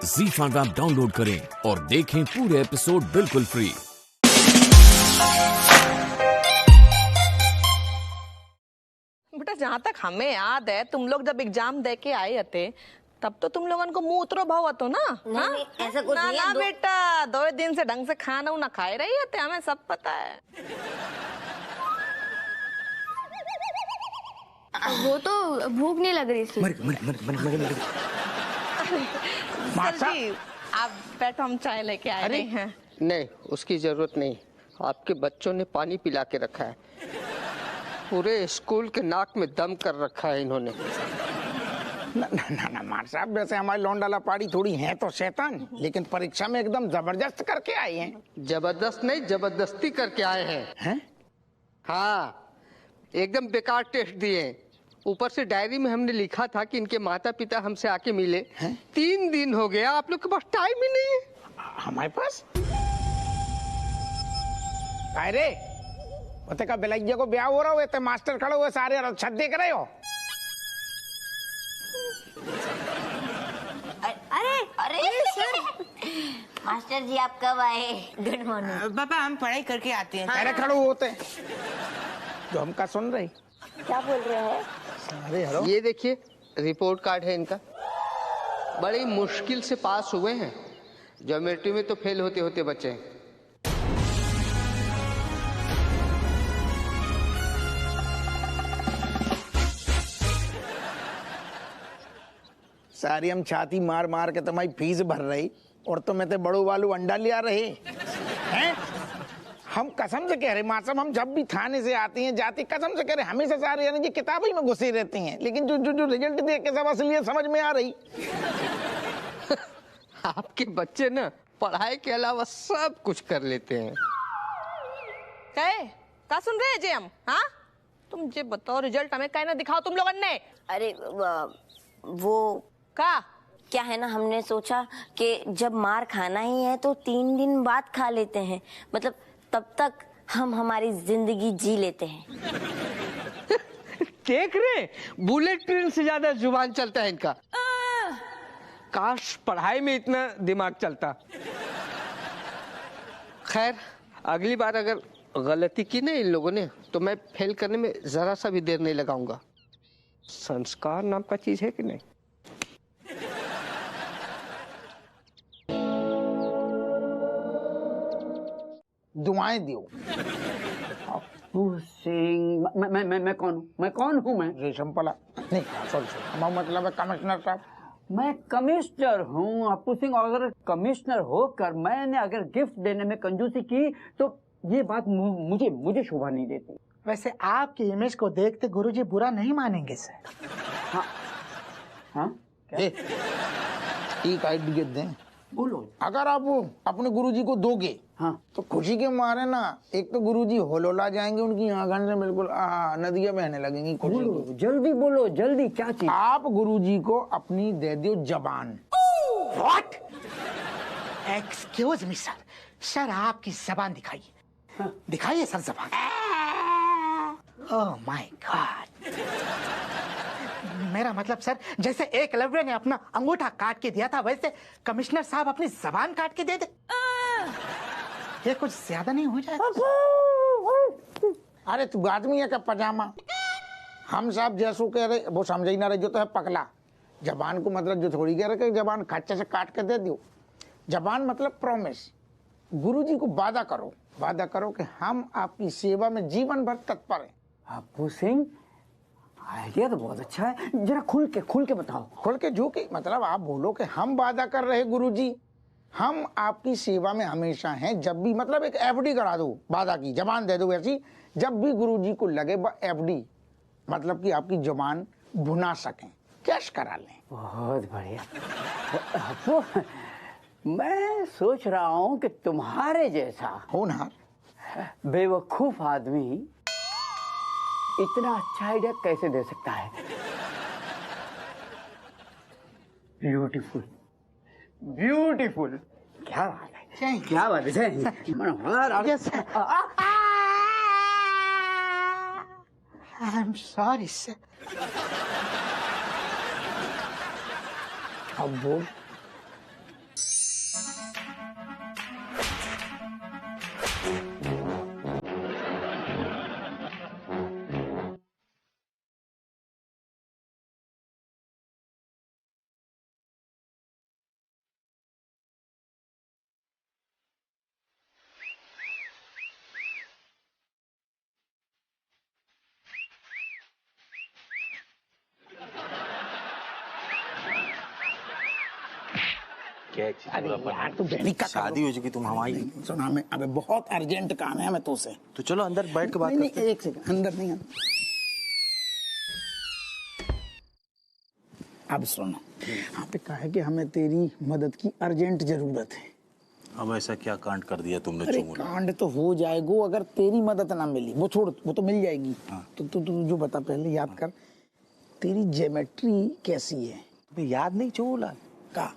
ZEE5 app download करें और देखें पूरे एपिसोड बिल्कुल फ्री। बेटा जहाँ तक हमें याद है तुम लोग जब एग्जाम दे के आए थे तब तो तुम लोगों को मुंह उतरो भाव तो ना। नहीं, ऐसा कुछ नहीं है। बेटा 2 दिन से ढंग से खाना ना खाए रही थे, हमें सब पता है। वो तो भूख नहीं लग रही थी। सर जी आप बैठो, हम चाय लेके आए रहे हैं। नहीं, उसकी जरूरत नहीं। आपके बच्चों ने पानी पिला के रखा है। पूरे स्कूल के नाक में दम कर रखा है इन्होंने। ना मार साहब, वैसे हमारी लौंडाला पाड़ी थोड़ी है तो शैतान, लेकिन परीक्षा में एकदम जबरदस्त करके आए हैं। जबरदस्त नहीं, जबरदस्ती करके आए हैं। हाँ, एकदम बेकार टेस्ट दिए। ऊपर से डायरी में हमने लिखा था कि इनके माता पिता हमसे आके मिले। 3 दिन हो गया, आप लोग के पास टाइम ही नहीं है। हमारे पास अरे होते का बेलैया को ब्याह हो रहा हो, मास्टर खड़े हुए सारे छत देख रहे हो। अरे सर, मास्टर जी आप कब आए? Good morning. पापा हम पढ़ाई करके आते हैं। अरे खड़े होते जो हमका सुन रही। क्या बोल रहे हैं? अरे हेलो, ये देखिए रिपोर्ट कार्ड है इनका। बड़ी मुश्किल से पास हुए हैं। ज्योमेट्री में तो फेल होते होते बचे हैं। सारी हम छाती मार मार के तुम्हारी फीस भर रही और तुम्हें तो बड़ो वालू अंडा लिया रहे हैं। हम कसम से कह रहे मासम, हम जब भी थाने से आती हैं जाती कसम से कह रहे हमेशा सारे यानी कि किताब ही में घुसे रहती हैं, लेकिन जो रिजल्ट देख के सब असलियत समझ में आ रही। आपके बच्चे ना पढ़ाई के अलावा सब कुछ कर लेते हैं। क्या सुन रहे हैं जे हम? हाँ तुम जे बताओ रिजल्ट हमें कहना दिखाओ तुम लोगों ने। अरे वो क्या है ना, हमने सोचा कि जब मार खाना ही है तो 3 दिन बाद खा लेते हैं, मतलब तब तक हम हमारी जिंदगी जी लेते हैं। देख रहे, बुलेट ट्रेन से ज्यादा जुबान चलता है इनका। काश पढ़ाई में इतना दिमाग चलता। खैर अगली बार अगर गलती की ना इन लोगों ने तो मैं फेल करने में जरा सा भी देर नहीं लगाऊंगा। संस्कार नाम का चीज है कि नहीं? दुआएं दियो। सिंह मैं कौन हूँ? मैं कौन हूँ? मैं रेशम पला नहीं, सॉरी हमारा मतलब है कमिश्नर साहब। मैं कमिश्नर हूँ अपू सिंह, और अगर कमिश्नर होकर मैंने अगर गिफ्ट देने में कंजूसी की तो ये बात मुझे शोभा नहीं देती। वैसे आपकी इमेज को देखते गुरुजी बुरा नहीं मानेंगे सर। हाँ एक आइडिया दें, बोलो। अगर आप अपने गुरुजी को दोगे तो खुशी के मारे ना एक तो गुरुजी होलोला जाएंगे, उनकी आंखों से बिल्कुल नदियां बहने लगेंगी। बोलो जल्दी, बोलो जल्दी, क्या चीज? आप गुरुजी को अपनी दे दो जबान। What? Excuse me sir, sir आपकी जबान दिखाइए। दिखाइए सर जबान। Oh my God. मेरा मतलब सर जैसे एकलव्य ने अपना अंगूठा काट के दिया था वैसे कमिश्नर साहब अपनी जबान काट के दे दे। ये कुछ ज्यादा नहीं हो जाएगा? अरे तू आदमी है क्या पजामा? हम साहब जैसो कह रहे वो समझ ही ना रहे, जो तो है पगला। जबान को मतलब जो थोड़ी कह रहे जबान खच्चे से काट के दे दो। जबान मतलब प्रॉमिस। गुरुजी को वादा करो कि हम आपकी सेवा में जीवन भर तत्पर हैं। अपू सिंह आइडिया तो बहुत अच्छा है, जरा खुल के बताओ। खुल के जो कि मतलब आप बोलो कि हम वादा कर रहे गुरुजी, हम आपकी सेवा में हमेशा हैं। जब भी मतलब एक एफडी करा दो, वादा की जबान दे दो ऐसी, जब भी गुरुजी को लगे वह एफडी मतलब कि आपकी जबान भुना सकें, कैश करा लें। बहुत बढ़िया। अपू मैं सोच रहा हूँ कि तुम्हारे जैसा होनहार बेवकूफ आदमी इतना अच्छा आइडिया कैसे दे सकता है। ब्यूटीफुल ब्यूटीफुल, क्या बात है, क्या बात है। I am sorry sir. अब बोल अरे यार तू बहनी का शादी हो चुकी तुम हमारी। सुन हमें अबे बहुत अर्जेंट काम है हमें तो से। तो चलो अंदर बैठ के बात करते हैं। एक सेकंड अंदर नहीं अब सुनो, यहाँ पे कहा है कि हमें तेरी मदद की अर्जेंट जरूरत है। अब ऐसा क्या कांड कर दिया तुमने? अरे कांड तो हो जाएगा अगर तेरी मदद ना मिली, वो छोड़, वो तो मिल जाएगी। हाँ। तो तू जो बता पहले याद कर, तेरी ज्योमेट्री कैसी है? तुम्हें याद नहीं चोला का?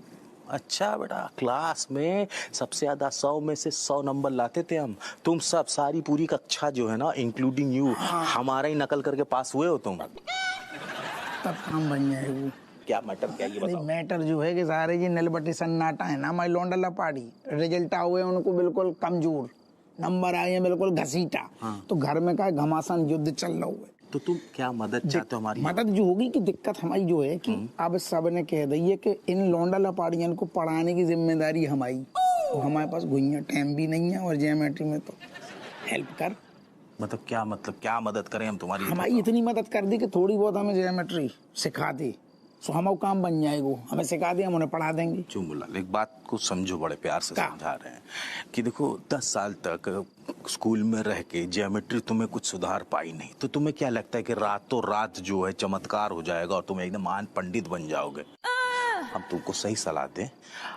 अच्छा बेटा, क्लास में सबसे ज्यादा 100 में से 100 नंबर लाते थे हम। तुम सब सारी पूरी कक्षा जो है ना, इंक्लूडिंग यू, हमारा ही नकल करके पास हुए हो तुम। तब काम बन जाएगा। क्या मैटर क्या ये बताओ? मैटर जो है कि सारे जी नलबट्टी सन्नाटा है ना, हमारी लौंडा लपाड़ी, रिजल्ट हुए उनको बिल्कुल कमजोर, नंबर आए हैं बिल्कुल घसीटा। हाँ। तो घर में का घमासान युद्ध चल रहा हुआ है। तो तुम क्या मदद चाहते हो हमारी? मदद जो होगी कि दिक्कत हमारी जो है कि अब सब ने कह दी है कि इन लौंडा लपाड़ियन को पढ़ाने की जिम्मेदारी हमारी, तो हमारे पास घुइयां टाइम भी नहीं है और ज्योमेट्री में तो हेल्प कर। मतलब क्या मदद करें हम तुम्हारी? हमारी इतनी मदद कर दी कि थोड़ी बहुत हमें ज्योमेट्री सिखा दी, तो हमारा काम बन जाएगा। हमें सिखा दिया, हम उन्हें पढ़ा देंगे। चुमुलाल, एक बात को समझो, बड़े प्यार से समझा रहे हैं कि देखो 10 साल तक स्कूल में रह के ज्योमेट्री तुम्हें कुछ सुधार पाई नहीं, तो तुम्हें क्या लगता है कि रातों रात जो है चमत्कार हो जाएगा और तुम एकदम महान पंडित बन जाओगे? हम तुमको सही सलाह दें,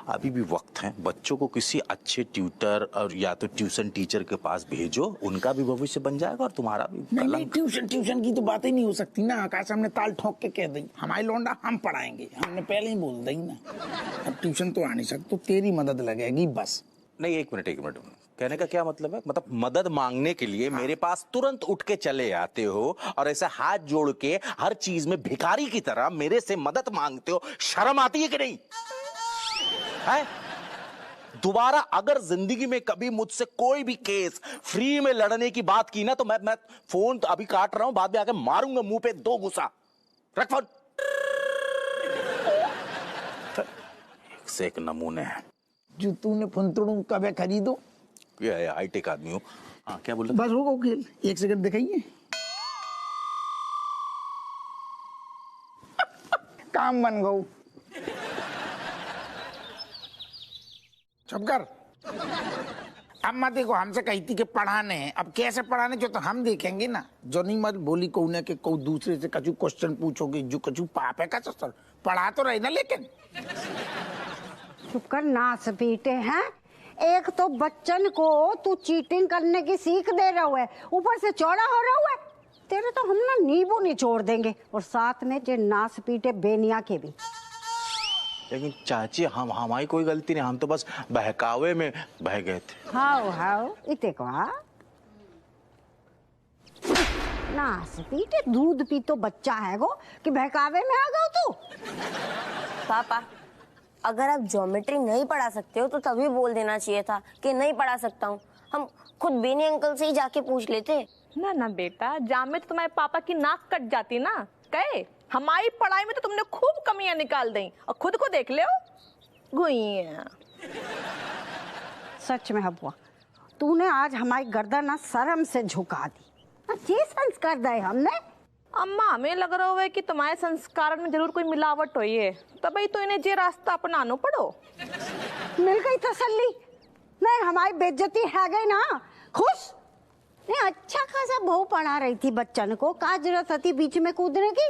अभी भी वक्त है। बच्चों को किसी अच्छे ट्यूटर और या तो ट्यूशन टीचर के पास भेजो, उनका भी भविष्य बन जाएगा और तुम्हारा भी। नहीं, ट्यूशन की तो बात ही नहीं हो सकती ना। आकाश हमने ताल ठोक के कह दी हमारी लौंडा हम पढ़ाएंगे, हमने पहले ही बोल दी ना। अब ट्यूशन तो आ नहीं सकता, तो तेरी मदद लगेगी बस। नहीं, एक मिनट, कहने का क्या मतलब है? मतलब मदद मांगने के लिए मेरे पास तुरंत उठ के चले आते हो और ऐसा हाथ जोड़ के हर चीज में भिखारी की तरह मेरे से मदद मांगते हो। शर्म आती है कि नहीं है? दोबारा अगर जिंदगी में कभी मुझसे कोई भी केस फ्री में लड़ने की बात की ना, तो मैं फोन तो अभी काट रहा हूं, बाद में आके मारूंगा मुंह पे 2 गुस्सा। रख फोन। से एक नमूने है जो तूने फुंतड़ू कभी खरीदो। ये हाईटेक आदमी हो। हाँ, क्या बोल रहे? बस होगा खेल, एक सेकंड दिखाइए। काम बन गो। चुप कर। अब मत देखो, हमसे कही थी कि पढ़ाने हैं, अब कैसे पढ़ाने जो तो हम देखेंगे ना। जो नहीं मत बोली को ने के को दूसरे से कछु क्वेश्चन पूछोगे जो कछु पाप है का सर पढ़ा तो रही ना। लेकिन चुप कर, नास पीटे हैं। एक तो बच्चन को तू चीटिंग करने की सीख दे रहा है, ऊपर से चौड़ा हो रहा है। तेरे तो हम ना नींबू निचोड़ देंगे, और साथ में जे नास पीटे बेनिया के भी। लेकिन चाची, हमारी कोई गलती नहीं, हम तो बस बहकावे में बह गए थे। हाउ इते को नास पीटे दूध पी तो बच्चा है गो कि बहकावे में आ गए तू। पापा, अगर आप ज्योमेट्री नहीं पढ़ा सकते हो तो तभी बोल देना चाहिए था कि नहीं पढ़ा सकता हूँ। हम खुद बेनी अंकल से ही जाके पूछ लेते। ना बेटा, जामे तो तुम्हारे पापा की नाक कट जाती ना। कहे हमारी पढ़ाई में तो तुमने खूब कमियां निकाल दी, और खुद को देख ले गुइया। सच में हबुआ, तूने आज हमारी गर्दन शर्म से झुका दी। ये संस्कार दे हमने। अम्मा, हमें लग रहा है कि तुम्हारे संस्कार में जरूर कोई मिलावट हुई है, तभी तो इन्हें ये रास्ता अपनानो पड़ो। मिल गई तसल्ली। नहीं, हमारी बेइज्जती है गई ना। खुश नहीं, अच्छा खासा बहू पढ़ा रही थी बच्चन को, का जरूरत थी बीच में कूदने की।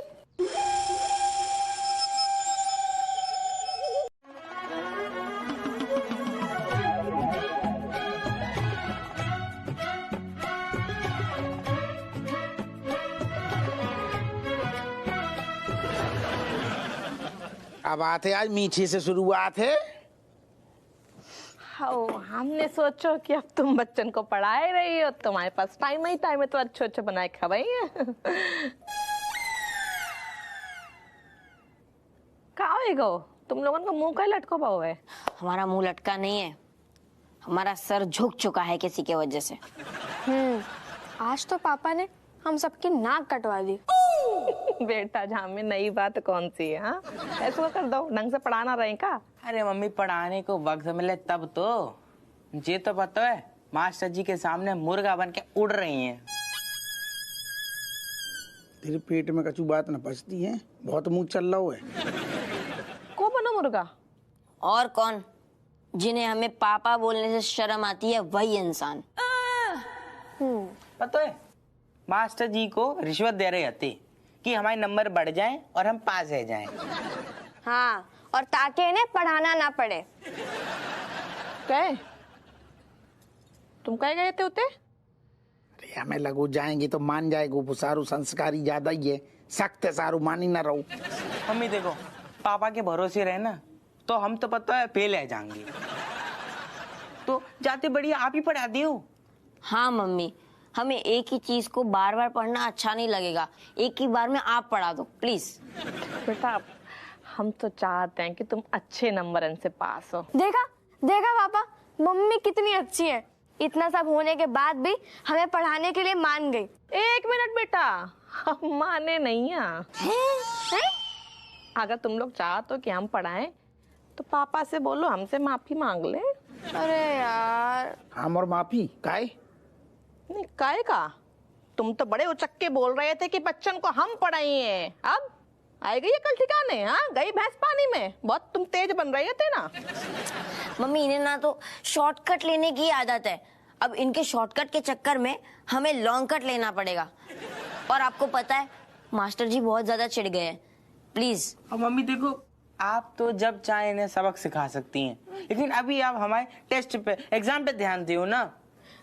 अब आते आज मीठे से शुरुआत है। हमने सोचो कि अब तुम बच्चन को पढ़ाए रही हो, तुम्हारे पास टाइम है तो अच्छे बनाए खवाई खाओ। तुम लोगों का मुंह का लटको पाओ है। हमारा मुंह लटका नहीं है, हमारा सर झुक चुका है किसी के वजह से। आज तो पापा ने हम सबकी नाक कटवा दी। बेटा, जहाँ में नई बात कौन सी है? हाँ, ऐसा कर दो, ढंग से पढ़ाना रहे का। अरे मम्मी, पढ़ाने को वक्त मिले तब तो। ये तो पता है, मास्टर जी के सामने मुर्गा बन के उड़ रही हैं। तेरे पेट में कछु बात न पचती है, बहुत मुंह चल रहा है। को बनो मुर्गा? और कौन, जिन्हें हमें पापा बोलने से शर्म आती है वही इंसान। पता है मास्टर जी को रिश्वत दे रहे थे कि हमारे नंबर बढ़ जाएं और हम पास रह जाएं। हाँ, और ताकि इन्हें पढ़ाना ना पड़े। कहे तुम कहे गए थे उते? अरे हमें लगू जाएंगे तो मान जाएगो, वो सारू संस्कारी ज्यादा ही है, सख्त है सारू, मानी ना रहो। मम्मी देखो, पापा के भरोसे रहे ना तो हम तो पता है फेल है जाएंगे, तो जाते बढ़िया आप ही पढ़ा दियो। हाँ मम्मी, हमें एक ही चीज को बार बार पढ़ना अच्छा नहीं लगेगा, एक ही बार में आप पढ़ा दो प्लीज। बेटा हम तो चाहते हैं कि तुम अच्छे नंबर से पास हो। देखा देखा पापा, मम्मी कितनी अच्छी है, इतना सब होने के बाद भी हमें पढ़ाने के लिए मान गई। एक मिनट बेटा, हम माने नहीं हैं? अगर तुम लोग चाहते हो कि हम पढ़ाएं तो पापा से बोलो हमसे माफी मांग ले। अरे यार, हम और माफी काहे? नहीं काहे का, तुम तो बड़े उचक्के बोल रहे थे कि बच्चन को हम पढ़ाइए, अब आई गई कल ठिकाने। हाँ गई भैंस पानी में, बहुत तुम तेज बन रहे थे ना। मम्मी इन्हें ना तो शॉर्टकट लेने की आदत है, अब इनके शॉर्टकट के चक्कर में हमें लॉन्ग कट लेना पड़ेगा। और आपको पता है मास्टर जी बहुत ज्यादा चिढ़ गए हैं, प्लीज। और मम्मी देखो, आप तो जब चाहे इन्हें सबक सिखा सकती हैं, लेकिन अभी आप हमारे टेस्ट पे, एग्जाम पे ध्यान दो ना।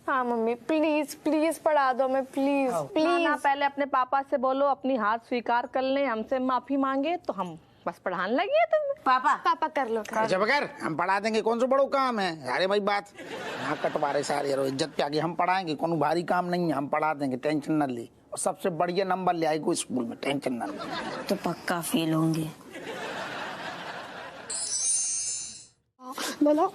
हाँ मम्मी प्लीज प्लीज पढ़ा दो मैं, प्लीज प्लीज। ना पहले अपने पापा से बोलो अपनी हार स्वीकार कर ले, हमसे माफी मांगे तो हम बस पढ़ाने लगी है तुम। पापा कर लो। अच्छा बगैर हम पढ़ा देंगे, कौन सा बड़ो काम है? अरे भाई बात ना कटवारे सारे यारो, इज्जत पे आगे हम पढ़ाएंगे, कोनो भारी काम नहीं है, हम पढ़ा देंगे, टेंशन न ले। और सबसे बढ़िया नंबर ले आएगो स्कूल में, टेंशन न ले। तो पक्का फेल होंगे। बोलो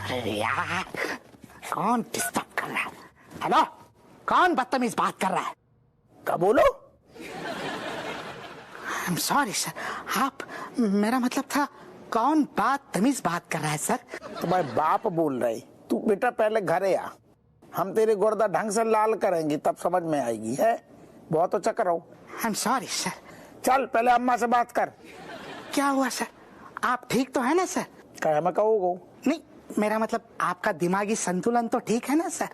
अरे यार कौन डिस्टर्ब कर रहा है? हेलो, कौन बदतमीज बात कर रहा है? कब बोलो? I'm sorry सर, आप, मेरा मतलब था कौन बदतमीज बात कर रहा है सर? तुम्हारे बाप बोल रहे। तू बेटा पहले घरे आ, हम तेरे गुर्दा ढंग से लाल करेंगे तब समझ में आएगी। है बहुत अच्छा करो। I'm sorry sir. चल पहले अम्मा से बात कर। क्या हुआ सर, आप ठीक तो है ना सर? क्या मैं कहूँ? नहीं, मेरा मतलब आपका दिमागी संतुलन तो ठीक है ना सर?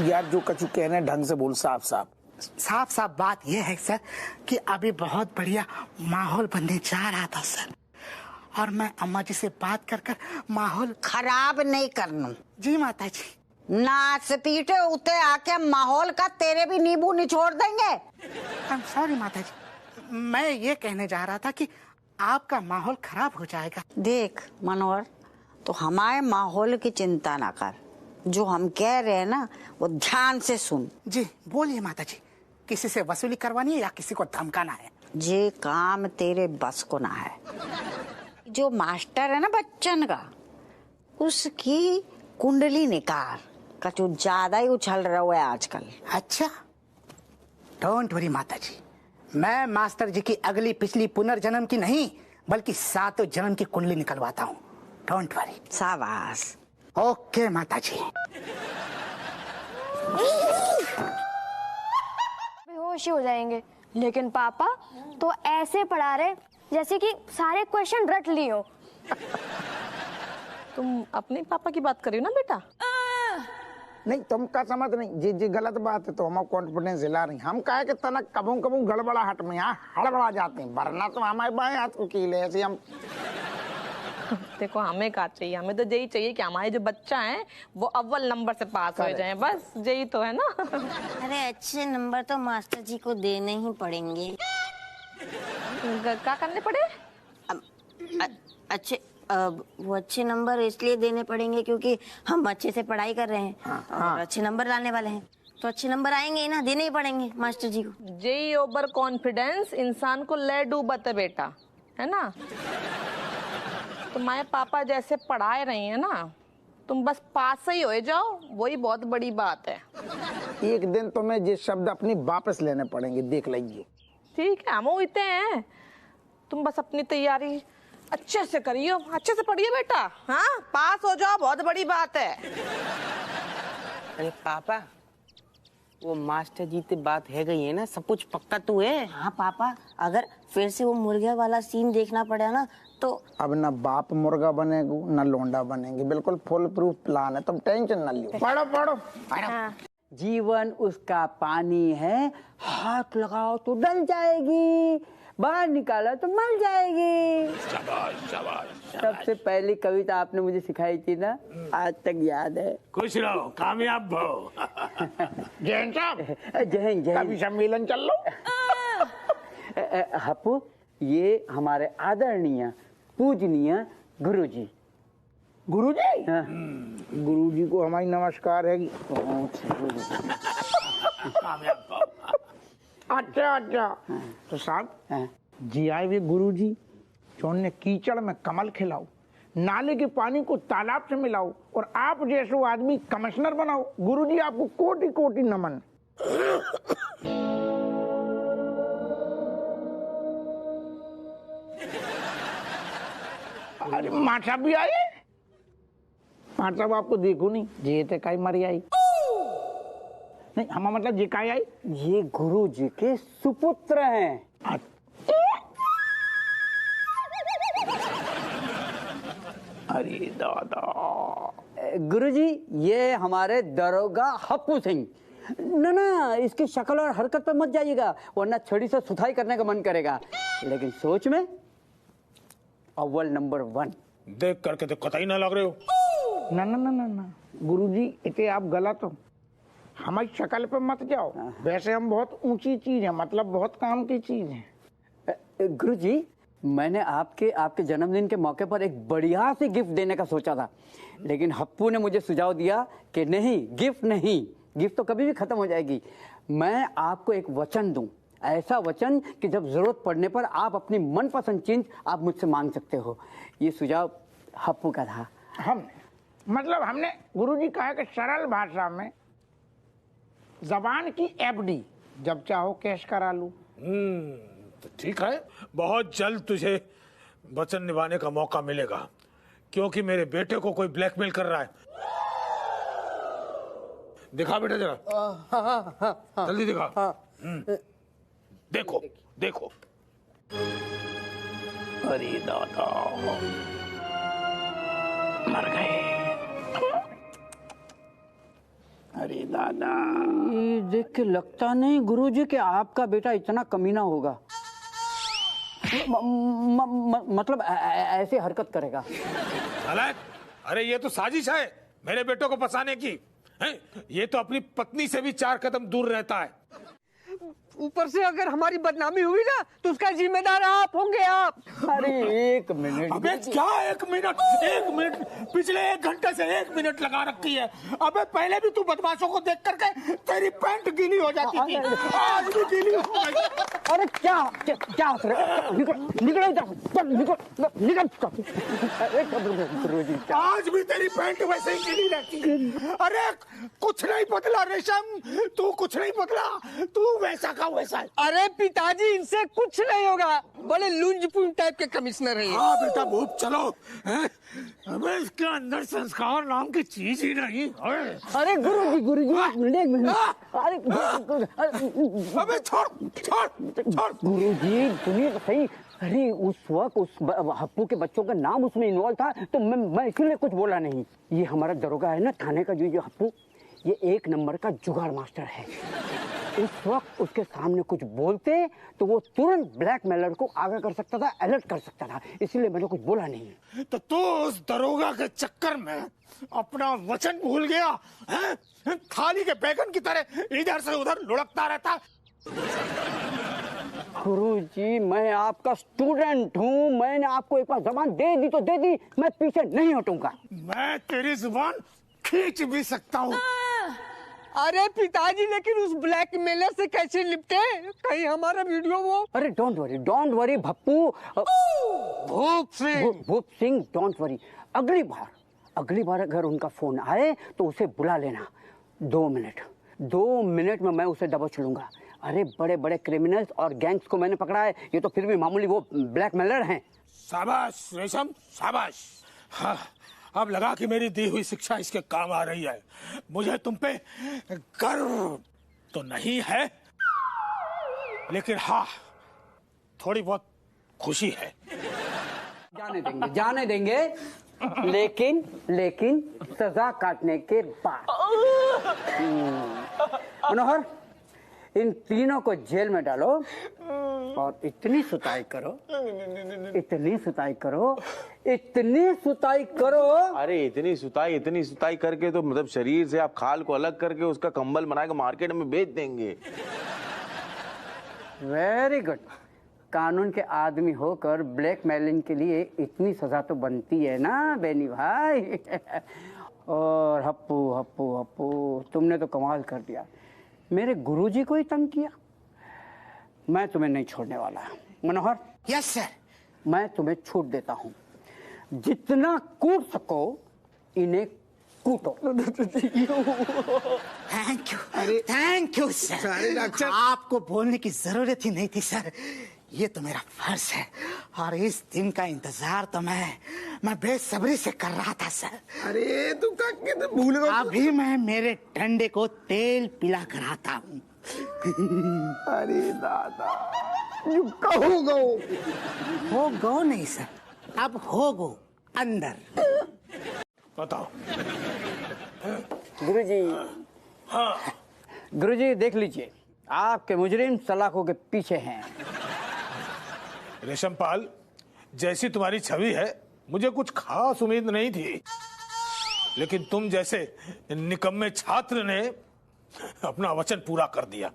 यार जो कछु कहने ढंग से बोल, साफ साफ। साफ साफ बात यह है सर कि अभी बहुत बढ़िया माहौल बनने जा रहा था सर, और मैं अम्मा जी से बात कर कर माहौल खराब नहीं करना। जी माता जी। नाच पीटे उते आके माहौल का तेरे भी नींबू निचोड़ देंगे। I'm sorry माता जी, मैं ये कहने जा रहा था कि आपका माहौल खराब हो जाएगा। देख मनोहर, तो हमारे माहौल की चिंता ना कर, जो हम कह रहे हैं ना वो ध्यान से सुन। जी बोलिए माता जी, किसी से वसूली करवानी है या किसी को धमकाना है? ये काम तेरे बस को ना है। जो मास्टर है ना बच्चन का, उसकी कुंडली निकाल, कछु ज्यादा ही उछल रहा है आजकल। अच्छा, डोंट वरी माता जी, मैं मास्टर जी की अगली पिछली पुनर्जन्म की नहीं बल्कि 7 जन्म की कुंडली निकलवाता हूँ। Don't worry. शाबाश। ओके माता जी। बेहोश ही हो जाएंगे, लेकिन पापा तो ऐसे पढ़ा रहे जैसे कि सारे क्वेश्चन रट लिए हो। तुम अपने पापा की बात करियो ना बेटा। नहीं तुम का समझ नहीं, जी जी गलत बात है तो हम कॉन्फिडेंस हिला रही। हम कहे कि तना कबू कबू गड़बड़ाहट में यहाँ हड़बड़ा जाते हैं, वरना तो हमारे बाएं हाथ को कीले ऐसे हम। देखो हमें क्या चाहिए, हमें तो यही चाहिए कि हमारे जो बच्चा है वो अव्वल नंबर से पास हो जाए, बस यही तो है ना। अरे अच्छे नंबर तो मास्टर जी को देने ही पड़ेंगे। क्या करने पड़े? अच्छे वो अच्छे नंबर इसलिए देने पड़ेंगे क्योंकि हम अच्छे से पढ़ाई कर रहे हैं और अच्छे नंबर लाने वाले हैं, तो अच्छे नंबर आएंगे ही ना, देने ही पड़ेंगे मास्टर जी को। जेई ओवर कॉन्फिडेंस इंसान को ले डूबत है बेटा, है ना। तुम्हारे पापा जैसे पढ़ाए रही है ना, तुम बस पास ही हो जाओ, वही बहुत बड़ी बात है। एक दिन तुम्हें ये शब्द अपनी वापस लेने पड़ेंगे, देख लीजिए। ठीक है, हम उठते हैं, तुम बस अपनी तैयारी अच्छे से करियो, अच्छे से पढ़िए बेटा। हाँ, पास हो जाओ, बहुत बड़ी बात है। अरे पापा, वो मास्टर जी से बात है गई है ना, सब कुछ पक्का तो है। हाँ पापा, अगर फिर से वो मुर्गे वाला सीन देखना पड़ा ना तो अब ना बाप मुर्गा बनेगू ना लोंडा बनेगी, बिल्कुल फुल प्रूफ प्लान है, तुम टेंशन ना लियो। पढ़ो पढ़ो पढ़ो। जीवन उसका पानी है, हाथ लगाओ तो डल जाएगी, बाहर निकाला तो मर जाएगी। शाबाश शाबाश। सबसे पहली कविता आपने मुझे सिखाई थी ना, आज तक याद है। खुश रहो, कामयाब हो। जैन साहब, जय जय। कवि सम्मेलन चल लो। हप्पू, ये हमारे आदरणीय पूजनीय गुरुजी। गुरुजी? हाँ। गुरुजी को हमारी नमस्कार है। अच्छा अच्छा। तो साहब, जी आए भी गुरुजी, जौन ने कीचड़ में कमल खिलाओ, नाले के पानी को तालाब से मिलाओ और आप जैसो आदमी कमिश्नर बनाओ। गुरुजी आपको कोटि कोटि नमन। अरे माँ साहब भी आए? माँ साहब आपको देखो नहीं, जे ते काई मरी आई नहीं, हम मतलब ये काई आई? ये गुरु जी के सुपुत्र हैं। अरे दादा। गुरुजी, ये हमारे दरोगा हप्पू सिंह। ना ना, इसकी शक्ल और हरकत पर मत जाइएगा, वरना छड़ी से सुथाई करने का मन करेगा, लेकिन सोच में अव्वल नंबर 1। देख करके तो कतई ना लग रहे हो। ना ना ना ना ना गुरुजी, इतने आप गलत हो, हमारी शक्ल पे मत जाओ। वैसे हम बहुत ऊंची चीज है, मतलब बहुत काम की चीज है। गुरुजी, मैंने आपके जन्मदिन के मौके पर एक बढ़िया सी गिफ्ट देने का सोचा था, लेकिन हप्पू ने मुझे सुझाव दिया कि नहीं, गिफ्ट नहीं, गिफ्ट तो कभी भी खत्म हो जाएगी। मैं आपको एक वचन दूं, ऐसा वचन कि जब जरूरत पड़ने पर आप अपनी मनपसंद चीज आप मुझसे मांग सकते हो। ये सुझाव हप्पू का था। हमने गुरुजी कहा कि सरल भाषा में जबान की एफडी जब चाहो कैश करा लूं। तो ठीक है, बहुत जल्द तुझे वचन निभाने का मौका मिलेगा, क्योंकि मेरे बेटे को कोई ब्लैकमेल कर रहा है। दिखा बेटा जरा, जल्दी दिखा। देखो देखो। अरे दादा, मर गए। अरे दादा, ये देख के लगता नहीं गुरुजी कि आपका बेटा इतना कमीना होगा। मतलब ऐसे हरकत करेगा। अरे ये तो साजिश है मेरे बेटों को फंसाने की। ये तो अपनी पत्नी से भी 4 कदम दूर रहता है। ऊपर से अगर हमारी बदनामी हुई ना तो उसका जिम्मेदार आप होंगे। आप अरे एक मिनट। अबे क्या 1 मिनट? 1 मिनट पिछले 1 घंटे से 1 मिनट लगा रखी है। अबे पहले भी तू बदमाशों को देख करके तेरी पैंट गीली हो जाती थी, आज भी गीली हो गई। अरे क्या क्या आज भी तेरी पैंट वैसे ही गीली रहती है। अरे कुछ नहीं बदला रेशम, तू कुछ नहीं बदला, तू वैसा का वैसा है। अरे पिताजी, इनसे कुछ नहीं होगा, बड़े लुंजपुन टाइप के कमिश्नर है। हाँ बेटा भूप चलो। अबे इसके अंदर संस्कार नाम की चीज ही नहीं। अरे गुरुजी अबे छोड़ छोड़ छोड़। गुरुजी सुनिए तो सही। अरे उस वक्त उस हप्पू के बच्चों का नाम उसमें इन्वॉल्व था, तो मैं इसलिए कुछ बोला नहीं। ये हमारा दरोगा है ना थाने का, जो हप्पू, ये 1 नंबर का जुगाड़ मास्टर है। उस वक्त उसके सामने कुछ बोलते तो वो तुरंत ब्लैकमेलर को आगाह कर सकता था, अलर्ट कर सकता था, इसलिए मैंने कुछ बोला नहीं। तो तू उस दरोगा के चक्कर में अपना वचन भूल गया है? थाली के बैगन की तरह इधर से उधर लुढ़कता रहता। गुरुजी, मैं आपका स्टूडेंट हूँ, मैंने आपको एक बार जबान दे दी तो दे दी, मैं पीछे नहीं हटूंगा। मैं तेरी जुबान खींच भी सकता हूँ। अरे पिताजी, लेकिन उस ब्लैकमेलर से कैसे निपटे? कहीं हमारा वीडियो वो। अरे don't worry भप्पू, Bhoop Singh, don't worry. अगली बार अगर उनका फोन आए तो उसे बुला लेना। 2 मिनट में मैं उसे दबोच लूंगा। अरे बड़े बड़े क्रिमिनल्स और गैंग्स को मैंने पकड़ा है, ये तो फिर भी मामूली वो ब्लैकमेलर हैं। शाबाश रेशम, शाबाश। हाँ, अब लगा कि मेरी दी हुई शिक्षा इसके काम आ रही है। मुझे तुम पे गर्व तो नहीं है, लेकिन हाँ, थोड़ी बहुत खुशी है। जाने देंगे, लेकिन सजा काटने के बाद। मनोहर, इन तीनों को जेल में डालो और इतनी सुताई करो। अरे इतनी सुताई करके तो मतलब शरीर से आप खाल को अलग करके उसका कंबल बना के मार्केट में बेच देंगे। Very good. कानून के आदमी होकर ब्लैकमेलिंग के लिए इतनी सजा तो बनती है ना बेनी भाई। और हप्पू, तुमने तो कमाल कर दिया, मेरे गुरुजी को ही तंग किया। मैं तुम्हें नहीं छोड़ने वाला। मनोहर। Yes sir. मैं तुम्हें छूट देता हूँ, जितना कूट सको इन्हें कूटो। Thank you sir. आपको बोलने की जरूरत ही नहीं थी सर, ये तो मेरा फर्ज है और इस दिन का इंतजार तो मैं बेसब्री से कर रहा था सर। अरे तू क्या भूल गया? अभी मैं मेरे डंडे को तेल पिला कर आता हूँ। अरे दादा, कहो गो नहीं सर, अब हो गो अंदर। बताओ गुरुजी। हाँ गुरुजी, देख लीजिए, आपके मुजरिम सलाखों के पीछे हैं। रेशमपाल, जैसी तुम्हारी छवि है मुझे कुछ खास उम्मीद नहीं थी, लेकिन तुम जैसे निकम्मे छात्र ने अपना वचन पूरा कर दिया।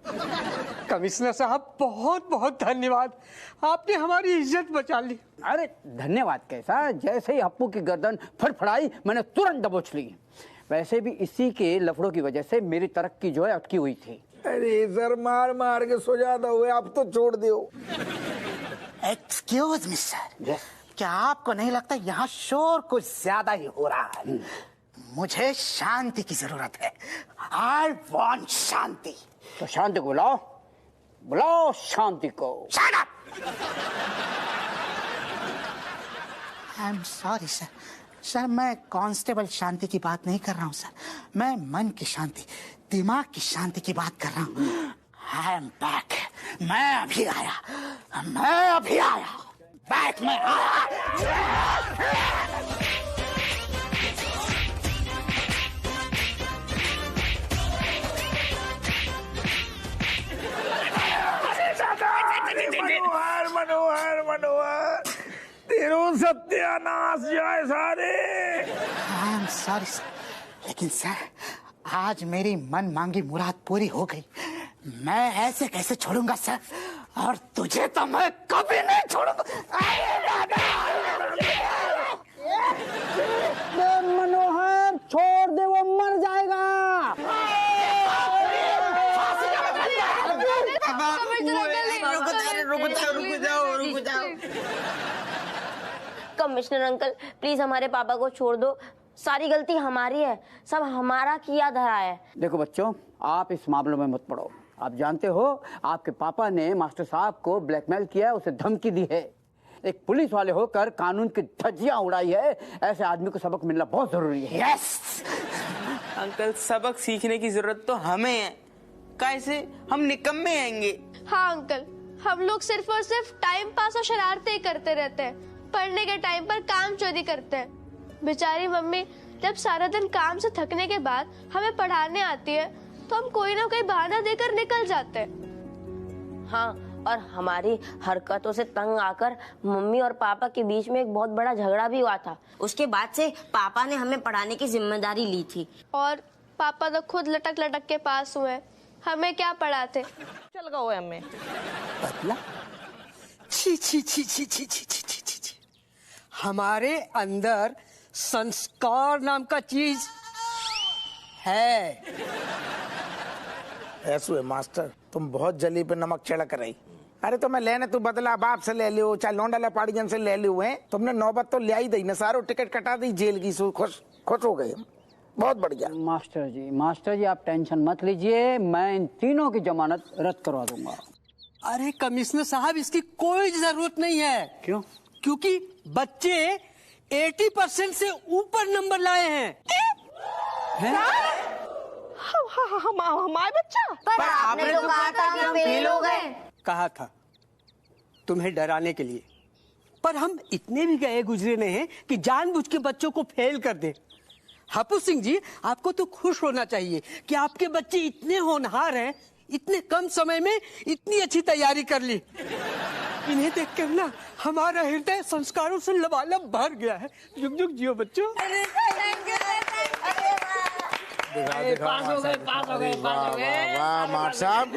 कमिश्नर साहब, बहुत बहुत धन्यवाद, आपने हमारी इज्जत बचा ली। अरे धन्यवाद कैसा, जैसे ही हप्पू की गर्दन फड़फड़ाई मैंने तुरंत दबोच ली। वैसे भी इसी के लफड़ों की वजह से मेरी तरक्की जो है अटकी हुई थी। अरे सर, मार के सो जाता हुए, आप तो छोड़ दो। एक्सक्यूज मी सर, क्या आपको नहीं लगता यहाँ शोर कुछ ज्यादा ही हो रहा है? मुझे शांति की जरूरत है। आई वॉन्ट शांति। तो शांति को बुलाओ शांति को। Shut up! I'm sorry sir. Sir, मैं कांस्टेबल शांति की बात नहीं कर रहा हूँ सर, मैं मन की शांति, दिमाग की शांति की बात कर रहा हूँ। I am back। मैं अभी आया। बैक में आया। मनोहर, तेरो सत्यानाश जाए सारे। आई एम सॉरी सर, लेकिन सर आज मेरी मन मांगी मुराद पूरी हो गई। मैं ऐसे कैसे छोड़ूंगा सर, और तुझे तो मैं कभी नहीं छोड़ूंगा। मनोहर, छोड़ दे, वो मर जाएगा। रुक जाओ। कमिश्नर अंकल, प्लीज हमारे पापा को छोड़ दो, सारी गलती हमारी है, सब हमारा किया धरा है। देखो बच्चों, आप इस मामले में मत पड़ो। आप जानते हो आपके पापा ने मास्टर साहब को ब्लैकमेल किया, उसे धमकी दी है। एक पुलिस वाले होकर कानून की धज्जियां उड़ाई है। ऐसे आदमी को सबक मिलना बहुत जरूरी है। यस अंकल, सबक सीखने की जरूरत तो हमें है, कैसे हम निकम्मे आएंगे। हाँ अंकल, हम लोग सिर्फ और सिर्फ टाइम पास और शरारतें करते रहते हैं, पढ़ने के टाइम पर काम चोरी करते हैं। बेचारी मम्मी जब सारा दिन काम से थकने के बाद हमें पढ़ाने आती है तो हम कोई ना कोई बहाना देकर निकल जाते हैं। हाँ, और हमारी हरकतों से तंग आकर मम्मी और पापा के बीच में एक बहुत बड़ा झगड़ा भी हुआ था। उसके बाद से पापा ने हमें पढ़ाने की जिम्मेदारी ली थी। और पापा तो खुद लटक लटक के पास हुए, हमें क्या पढ़ाते। चल गए हमें बदला। छी छी छी छी छी छी छी छी छी छी। हमारे अंदर संस्कार नाम का चीज है। ऐसो है मास्टर, तुम बहुत जली पे नमक छिड़क रही। अरे तो मैं लेने तू बदला बाप से ले लियो, चाहे लौंडा पाड़ियन से ले लियो है। तुमने नौबत तो ले आई दी ना, सारो टिकट कटा दी जेल की। खुश हो गए, बहुत बढ़िया। मास्टर जी आप टेंशन मत लीजिए, मैं इन तीनों की जमानत रद्द करवा दूंगा। अरे कमिश्नर साहब, इसकी कोई जरूरत नहीं है। क्यों? क्योंकि बच्चे 80% से ऊपर नंबर लाए हैं। हमारे बच्चा। पर आपने तो कहा था हम फेल हो गए। कहा था तुम्हें डराने के लिए, पर हम इतने भी गए गुजरे नहीं हैं कि जानबूझ के बच्चों को फेल कर दे। हप्पू सिंह जी, आपको तो खुश होना चाहिए कि आपके बच्चे इतने होनहार हैं, इतने कम समय में इतनी अच्छी तैयारी कर ली। इन्हें देखकर ना हमारा हृदय संस्कारों से लबालब भर गया है। जुग जुग जियो बच्चों। पास हो गए। वाह मार साहब,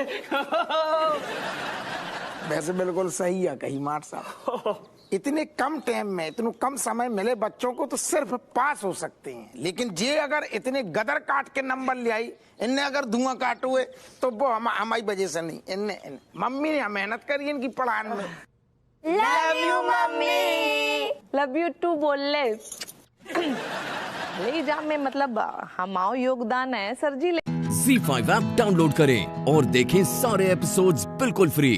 वैसे बिल्कुल सही है कही मार साहब। इतने कम टाइम में इतने कम समय मिले बच्चों को तो सिर्फ पास हो सकते हैं, लेकिन जे अगर इतने गदर काट के नंबर ले आई, इनने अगर धुआं काटे हुए तो वो हमारी वजह से नहीं, इनने मम्मी ने मेहनत करी इनकी पढ़ाने में। Love you mummy. Love you too बोल ले। एग्जाम में मतलब हमारा योगदान है सर जी। ZEE5 ऐप डाउनलोड करें और देखें सारे एपिसोड्स बिल्कुल फ्री।